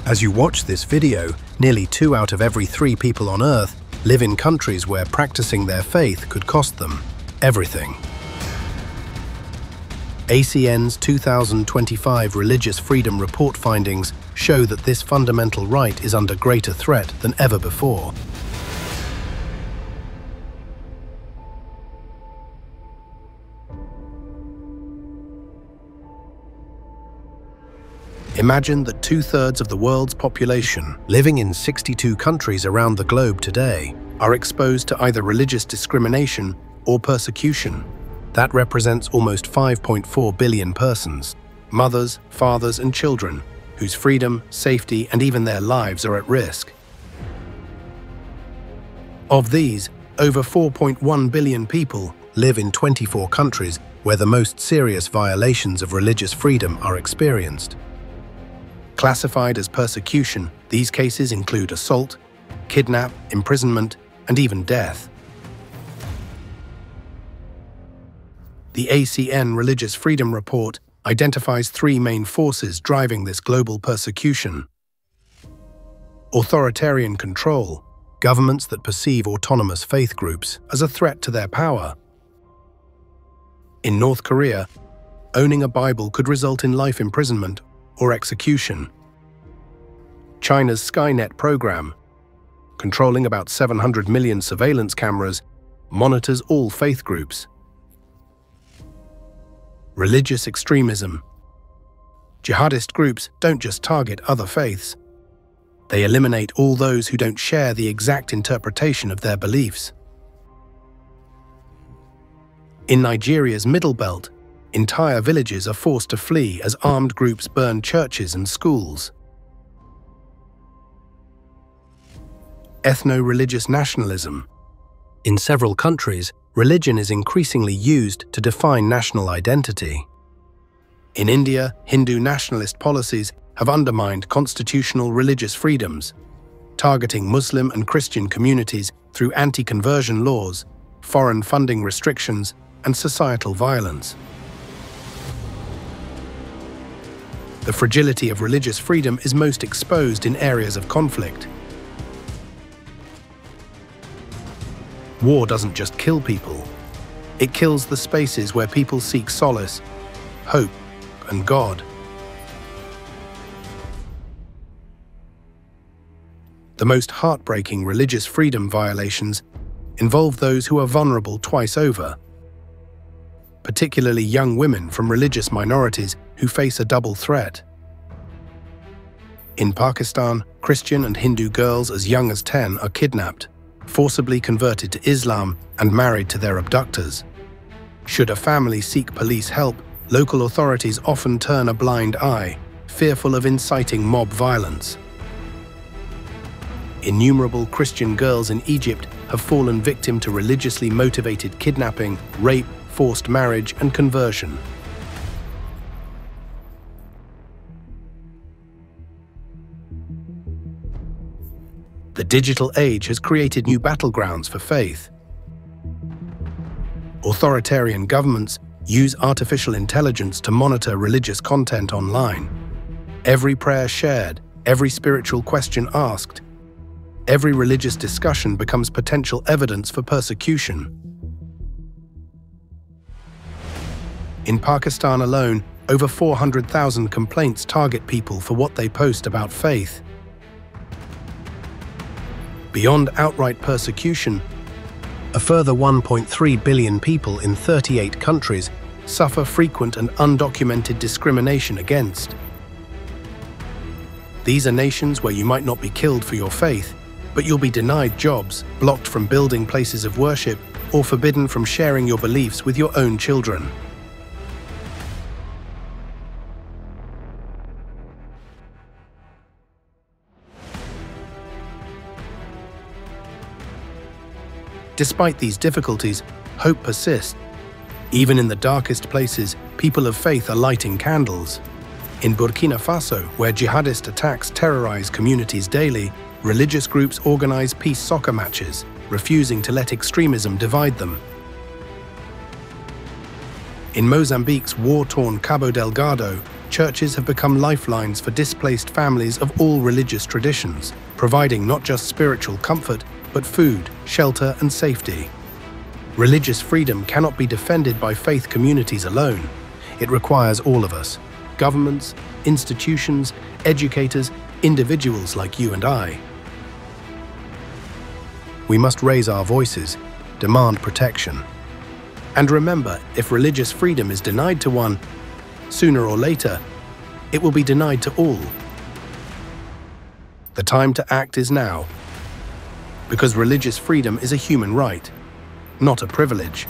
As you watch this video, nearly 2 out of every 3 people on Earth live in countries where practicing their faith could cost them everything. ACN's 2025 Religious Freedom Report findings show that this fundamental right is under greater threat than ever before. Imagine that 2/3 of the world's population, living in 62 countries around the globe today, are exposed to either religious discrimination or persecution. That represents almost 5.4 billion persons, mothers, fathers, and children, whose freedom, safety, and even their lives are at risk. Of these, over 4.1 billion people live in 24 countries where the most serious violations of religious freedom are experienced. Classified as persecution, these cases include assault, kidnap, imprisonment, and even death. The ACN Religious Freedom Report identifies 3 main forces driving this global persecution. Authoritarian control, governments that perceive autonomous faith groups as a threat to their power. In North Korea, owning a Bible could result in life imprisonment or execution. China's Skynet program, controlling about 700 million surveillance cameras, monitors all faith groups. Religious extremism. Jihadist groups don't just target other faiths. They eliminate all those who don't share the exact interpretation of their beliefs. In Nigeria's Middle Belt, entire villages are forced to flee as armed groups burn churches and schools. Ethno-religious nationalism. In several countries, religion is increasingly used to define national identity. In India, Hindu nationalist policies have undermined constitutional religious freedoms, targeting Muslim and Christian communities through anti-conversion laws, foreign funding restrictions, and societal violence. The fragility of religious freedom is most exposed in areas of conflict. War doesn't just kill people. It kills the spaces where people seek solace, hope, and God. The most heartbreaking religious freedom violations involve those who are vulnerable twice over, particularly young women from religious minorities who face a double threat. In Pakistan, Christian and Hindu girls as young as 10 are kidnapped, forcibly converted to Islam, and married to their abductors. Should a family seek police help, local authorities often turn a blind eye, fearful of inciting mob violence. Innumerable Christian girls in Egypt have fallen victim to religiously motivated kidnapping, rape, forced marriage, and conversion. The digital age has created new battlegrounds for faith. Authoritarian governments use artificial intelligence to monitor religious content online. Every prayer shared, every spiritual question asked, every religious discussion becomes potential evidence for persecution. In Pakistan alone, over 400,000 complaints target people for what they post about faith. Beyond outright persecution, a further 1.3 billion people in 38 countries suffer frequent and undocumented discrimination against. These are nations where you might not be killed for your faith, but you'll be denied jobs, blocked from building places of worship, or forbidden from sharing your beliefs with your own children. Despite these difficulties, hope persists. Even in the darkest places, people of faith are lighting candles. In Burkina Faso, where jihadist attacks terrorize communities daily, religious groups organize peace soccer matches, refusing to let extremism divide them. In Mozambique's war-torn Cabo Delgado, churches have become lifelines for displaced families of all religious traditions, providing not just spiritual comfort, but food, shelter, and safety. Religious freedom cannot be defended by faith communities alone. It requires all of us: governments, institutions, educators, individuals like you and I. We must raise our voices, demand protection. And remember, if religious freedom is denied to one, sooner or later, it will be denied to all. The time to act is now, because religious freedom is a human right, not a privilege.